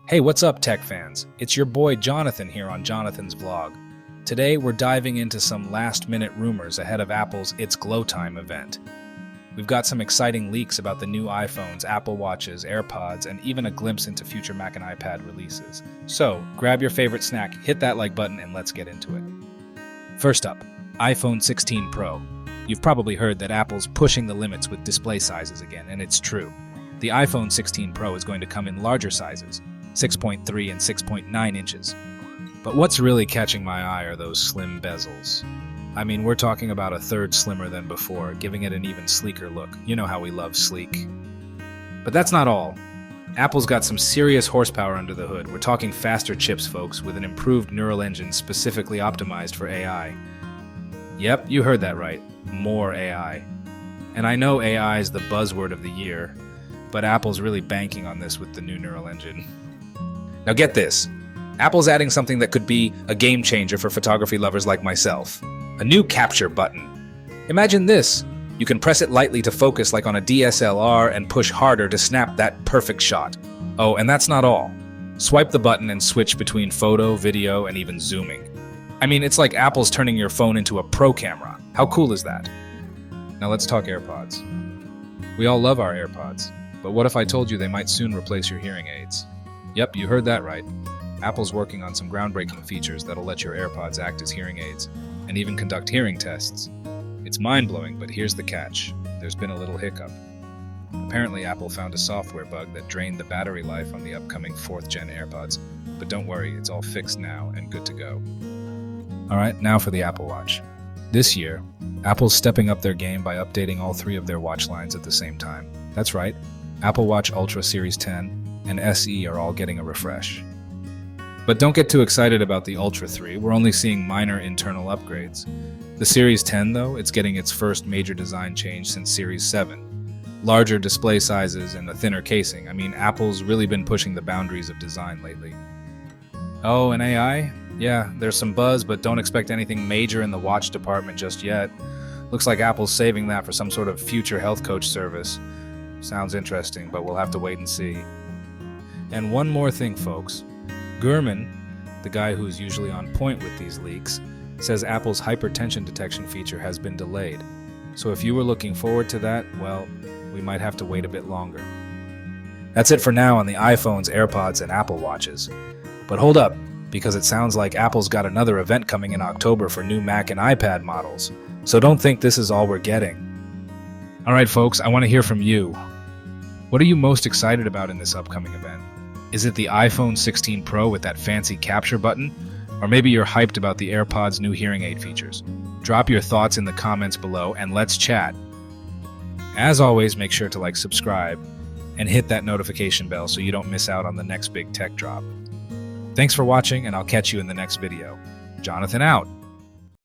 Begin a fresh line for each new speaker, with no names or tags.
Hey, what's up, tech fans? It's your boy Jonathan here on Jonathan's Vlog. Today, we're diving into some last-minute rumors ahead of Apple's It's Glowtime event. We've got some exciting leaks about the new iPhones, Apple Watches, AirPods, and even a glimpse into future Mac and iPad releases. So, grab your favorite snack, hit that like button, and let's get into it. First up, iPhone 16 Pro. You've probably heard that Apple's pushing the limits with display sizes again, and it's true. The iPhone 16 Pro is going to come in larger sizes, 6.3 and 6.9 inches. But what's really catching my eye are those slim bezels. I mean, we're talking about a third slimmer than before, giving it an even sleeker look. You know how we love sleek. But that's not all. Apple's got some serious horsepower under the hood. We're talking faster chips, folks, with an improved neural engine specifically optimized for AI. Yep, you heard that right. More AI. And I know AI is the buzzword of the year, but Apple's really banking on this with the new neural engine. Now get this. Apple's adding something that could be a game changer for photography lovers like myself. A new capture button. Imagine this. You can press it lightly to focus like on a DSLR and push harder to snap that perfect shot. Oh, and that's not all. Swipe the button and switch between photo, video, and even zooming. I mean, it's like Apple's turning your phone into a pro camera. How cool is that? Now let's talk AirPods. We all love our AirPods, but what if I told you they might soon replace your hearing aids? Yep, you heard that right. Apple's working on some groundbreaking features that'll let your AirPods act as hearing aids and even conduct hearing tests. It's mind-blowing, but here's the catch. There's been a little hiccup. Apparently, Apple found a software bug that drained the battery life on the upcoming 4th-gen AirPods, but don't worry, it's all fixed now and good to go. Alright, now for the Apple Watch. This year, Apple's stepping up their game by updating all 3 of their watch lines at the same time. That's right, Apple Watch Ultra Series 10 and SE are all getting a refresh. But don't get too excited about the Ultra 3, we're only seeing minor internal upgrades. The Series 10, though, it's getting its first major design change since Series 7. Larger display sizes and a thinner casing. I mean, Apple's really been pushing the boundaries of design lately. Oh, and AI? Yeah, there's some buzz, but don't expect anything major in the watch department just yet. Looks like Apple's saving that for some sort of future health coach service. Sounds interesting, but we'll have to wait and see. And one more thing, folks. Gurman, the guy who's usually on point with these leaks, says Apple's hypertension detection feature has been delayed. So if you were looking forward to that, well, we might have to wait a bit longer. That's it for now on the iPhones, AirPods, and Apple Watches. But hold up, because it sounds like Apple's got another event coming in October for new Mac and iPad models. So don't think this is all we're getting. Alright folks, I want to hear from you. What are you most excited about in this upcoming event? Is it the iPhone 16 Pro with that fancy capture button? Or maybe you're hyped about the AirPods' new hearing aid features? Drop your thoughts in the comments below and let's chat. As always, make sure to subscribe, and hit that notification bell so you don't miss out on the next big tech drop. Thanks for watching, and I'll catch you in the next video. Jonathan out.